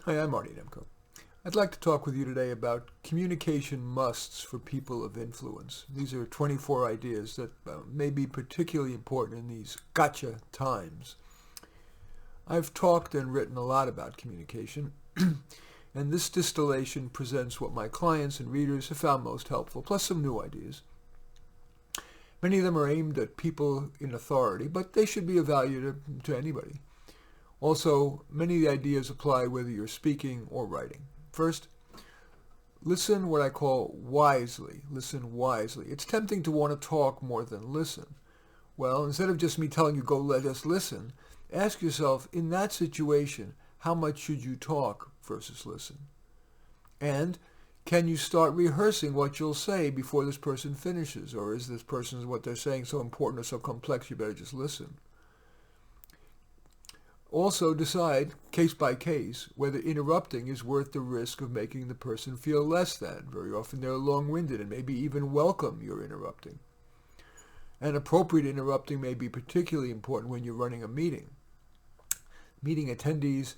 Hi, I'm Marty Demko. I'd like to talk with you today about communication musts for people of influence. These are 24 ideas that may be particularly important in these gotcha times. I've talked and written a lot about communication, and this distillation presents what my clients and readers have found most helpful, plus some new ideas. Many of them are aimed at people in authority, but they should be of value to anybody. Also, many of the ideas apply whether you're speaking or writing. First, listen what I call wisely. Listen wisely. It's tempting to want to talk more than listen. Well, instead of just me telling you, go let us listen, ask yourself, in that situation, how much should you talk versus listen? And can you start rehearsing what you'll say before this person finishes? Or is this person's what they're saying so important or so complex you better just listen? Also decide, case by case, whether interrupting is worth the risk of making the person feel less than. Very often they're long-winded and maybe even welcome your interrupting. And appropriate interrupting may be particularly important when you're running a meeting. Meeting attendees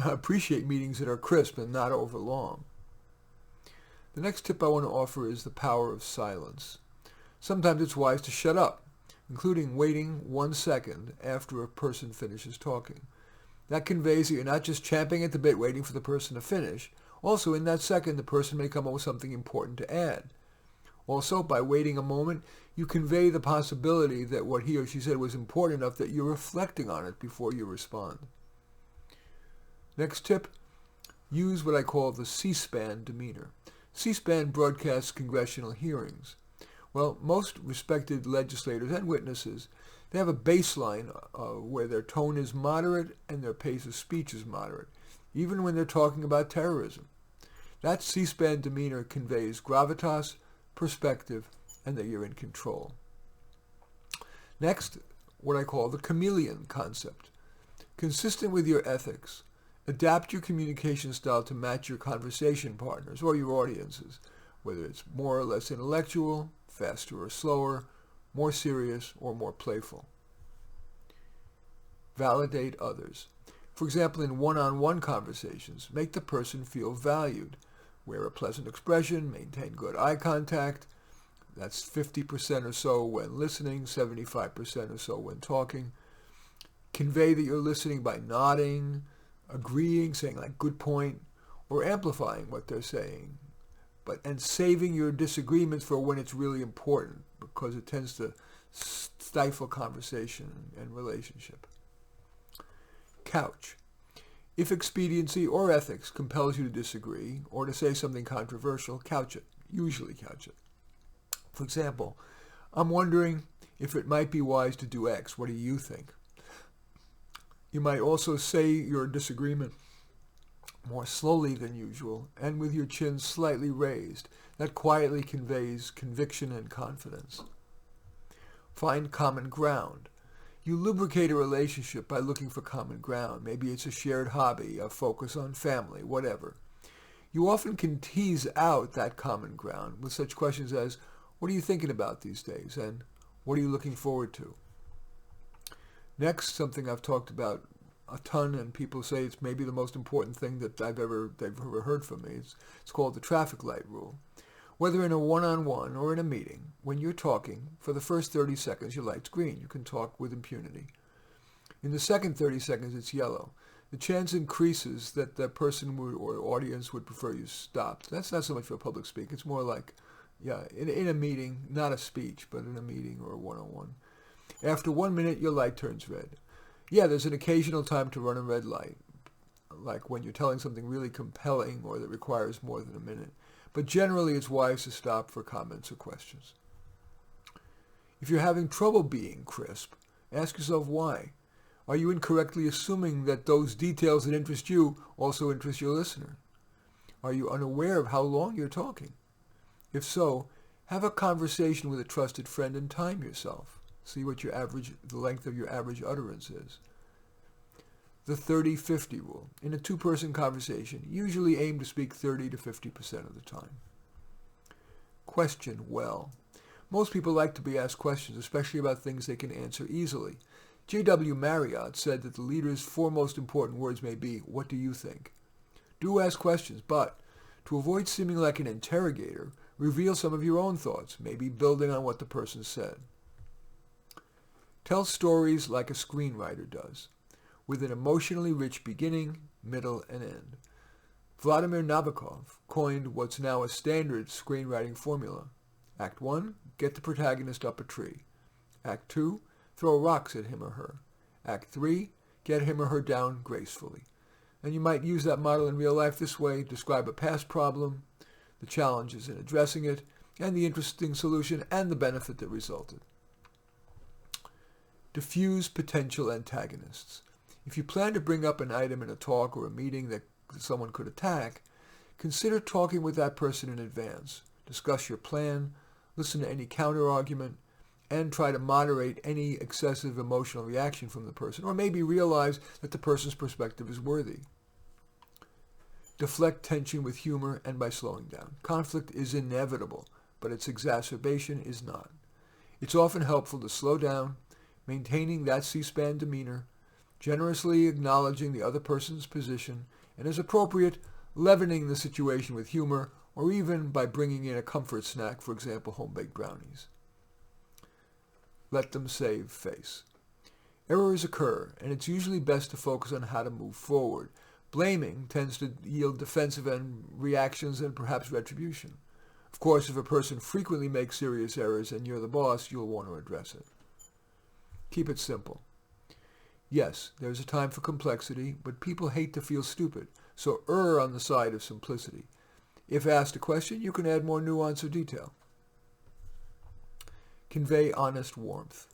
appreciate meetings that are crisp and not overlong. The next tip I want to offer is the power of silence. Sometimes it's wise to shut up, including waiting 1 second after a person finishes talking. That conveys that you're not just champing at the bit waiting for the person to finish. Also, in that second, the person may come up with something important to add. Also, by waiting a moment, you convey the possibility that what he or she said was important enough that you're reflecting on it before you respond. Next tip, use what I call the C-SPAN demeanor. C-SPAN broadcasts congressional hearings. Well, most respected legislators and witnesses, they have a baseline where their tone is moderate and their pace of speech is moderate, even when they're talking about terrorism. That C-SPAN demeanor conveys gravitas, perspective, and that you're in control. Next, what I call the Chameleon Concept. Consistent with your ethics, adapt your communication style to match your conversation partners or your audiences, whether it's more or less intellectual, faster or slower, more serious or more playful. Validate others. For example, in one-on-one conversations, make the person feel valued. Wear a pleasant expression, maintain good eye contact. That's 50% or so when listening, 75% or so when talking. Convey that you're listening by nodding, agreeing, saying like good point, or amplifying what they're saying. And saving your disagreements for when it's really important, because it tends to stifle conversation and relationship. Couch. If expediency or ethics compels you to disagree or to say something controversial, couch it. Usually couch it. For example, I'm wondering if it might be wise to do X. What do you think? You might also say your disagreement more slowly than usual, and with your chin slightly raised. That quietly conveys conviction and confidence. Find common ground. You lubricate a relationship by looking for common ground. Maybe it's a shared hobby, a focus on family, whatever. You often can tease out that common ground with such questions as, what are you thinking about these days? And what are you looking forward to? Next, something I've talked about a ton, and people say it's maybe the most important thing that they've ever heard from me. It's called the traffic light rule. Whether in a one-on-one or in a meeting, when you're talking, for the first 30 seconds your light's green. You can talk with impunity. In the second 30 seconds it's yellow. The chance increases that the person or audience would prefer you stop. That's not so much for a public speak. It's more like, in a meeting, not a speech, but in a meeting or a one-on-one. After 1 minute, your light turns red. There's an occasional time to run a red light, like when you're telling something really compelling or that requires more than a minute. But generally, it's wise to stop for comments or questions. If you're having trouble being crisp, ask yourself why. Are you incorrectly assuming that those details that interest you also interest your listener? Are you unaware of how long you're talking? If so, have a conversation with a trusted friend and time yourself. See what the length of your average utterance is. The 30-50 rule. In a two-person conversation, usually aim to speak 30 to 50% of the time. Question well. Most people like to be asked questions, especially about things they can answer easily. J.W. Marriott said that the leader's four most important words may be, what do you think? Do ask questions, but to avoid seeming like an interrogator, reveal some of your own thoughts, maybe building on what the person said. Tell stories like a screenwriter does, with an emotionally rich beginning, middle, and end. Vladimir Nabokov coined what's now a standard screenwriting formula. Act 1, get the protagonist up a tree. Act 2, throw rocks at him or her. Act 3, get him or her down gracefully. And you might use that model in real life this way: describe a past problem, the challenges in addressing it, and the interesting solution and the benefit that resulted. Diffuse potential antagonists. If you plan to bring up an item in a talk or a meeting that someone could attack, consider talking with that person in advance. Discuss your plan, listen to any counter-argument, and try to moderate any excessive emotional reaction from the person, or maybe realize that the person's perspective is worthy. Deflect tension with humor and by slowing down. Conflict is inevitable, but its exacerbation is not. It's often helpful to slow down, maintaining that C-SPAN demeanor, generously acknowledging the other person's position, and as appropriate, leavening the situation with humor, or even by bringing in a comfort snack, for example, home-baked brownies. Let them save face. Errors occur, and it's usually best to focus on how to move forward. Blaming tends to yield defensive reactions and perhaps retribution. Of course, if a person frequently makes serious errors and you're the boss, you'll want to address it. Keep it simple. Yes, there's a time for complexity, but people hate to feel stupid, so err on the side of simplicity. If asked a question, you can add more nuance or detail. Convey honest warmth.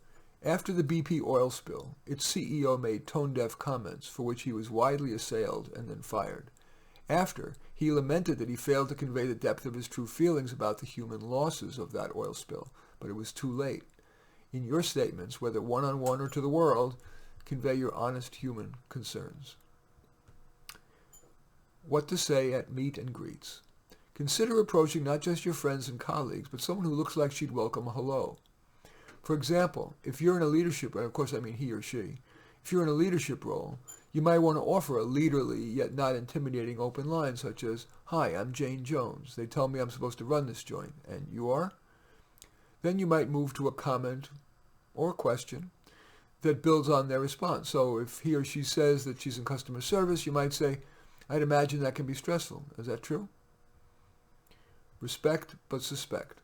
After the BP oil spill, its CEO made tone-deaf comments for which he was widely assailed and then fired. After, he lamented that he failed to convey the depth of his true feelings about the human losses of that oil spill, but it was too late. In your statements, whether one-on-one or to the world, convey your honest human concerns. What to say at meet and greets. Consider approaching not just your friends and colleagues, but someone who looks like she'd welcome a hello. For example, if you're in a leadership, and of course I mean he or she, if you're in a leadership role, you might want to offer a leaderly yet not intimidating open line such as, "Hi, I'm Jane Jones. They tell me I'm supposed to run this joint, and you are?" Then you might move to a comment or a question that builds on their response. So if he or she says that she's in customer service, you might say, "I'd imagine that can be stressful. Is that true?" Respect but suspect.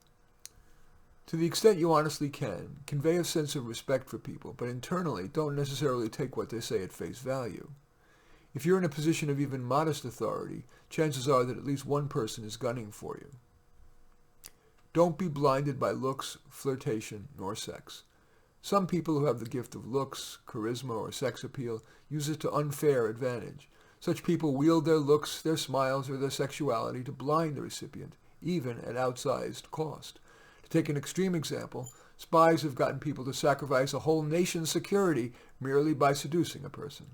To the extent you honestly can, convey a sense of respect for people, but internally don't necessarily take what they say at face value. If you're in a position of even modest authority, chances are that at least one person is gunning for you. Don't be blinded by looks, flirtation, nor sex. Some people who have the gift of looks, charisma, or sex appeal use it to unfair advantage. Such people wield their looks, their smiles, or their sexuality to blind the recipient, even at outsized cost. To take an extreme example, spies have gotten people to sacrifice a whole nation's security merely by seducing a person.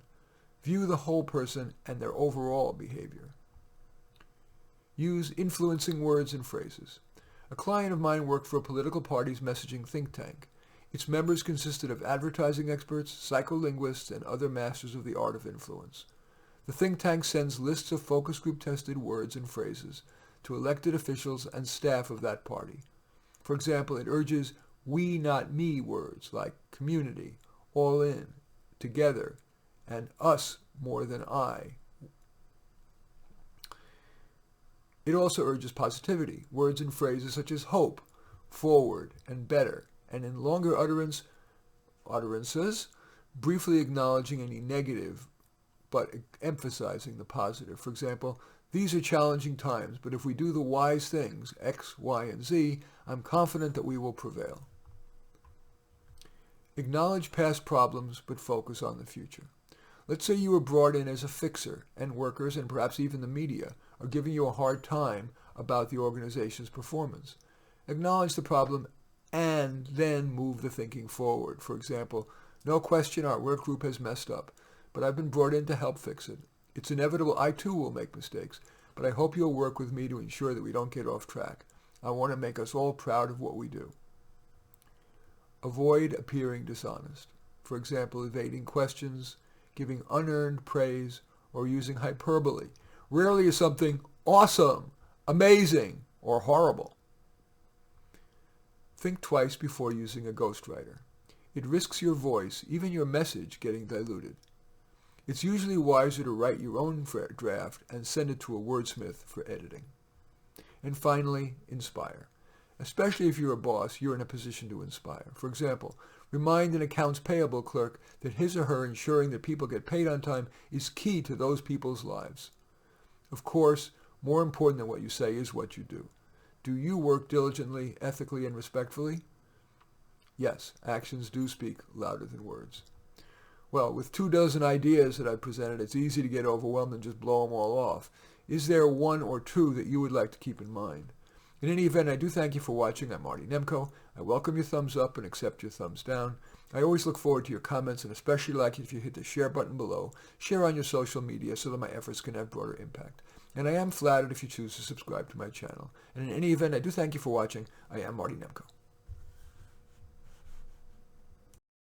View the whole person and their overall behavior. Use influencing words and phrases. A client of mine worked for a political party's messaging think tank. Its members consisted of advertising experts, psycholinguists, and other masters of the art of influence. The think tank sends lists of focus group tested words and phrases to elected officials and staff of that party. For example, it urges we not me words like community, all in, together, and us more than I. It also urges positivity, words and phrases such as hope, forward, and better, and in longer utterances, briefly acknowledging any negative, but emphasizing the positive. For example, these are challenging times, but if we do the wise things, X, Y, and Z, I'm confident that we will prevail. Acknowledge past problems, but focus on the future. Let's say you were brought in as a fixer, and workers, and perhaps even the media, are giving you a hard time about the organization's performance. Acknowledge the problem, and then move the thinking forward. For example, no question our work group has messed up, but I've been brought in to help fix it. It's inevitable I too will make mistakes, but I hope you'll work with me to ensure that we don't get off track. I want to make us all proud of what we do. Avoid appearing dishonest. For example, evading questions, giving unearned praise, or using hyperbole, Rarely is something awesome, amazing, or horrible. Think twice before using a ghostwriter. It risks your voice, even your message, getting diluted. It's usually wiser to write your own draft and send it to a wordsmith for editing. And finally, inspire. Especially if you're a boss, you're in a position to inspire. For example, remind an accounts payable clerk that his or her ensuring that people get paid on time is key to those people's lives. Of course, more important than what you say is what you do. Do you work diligently, ethically, and respectfully? Yes, actions do speak louder than words. Well, with 24 ideas that I presented, it's easy to get overwhelmed and just blow them all off. Is there one or two that you would like to keep in mind? In any event, I do thank you for watching. I'm Marty Nemko. I welcome your thumbs up and accept your thumbs down. I always look forward to your comments and especially like it if you hit the share button below. Share on your social media so that my efforts can have broader impact. And I am flattered if you choose to subscribe to my channel. And in any event, I do thank you for watching. I am Marty Nemko.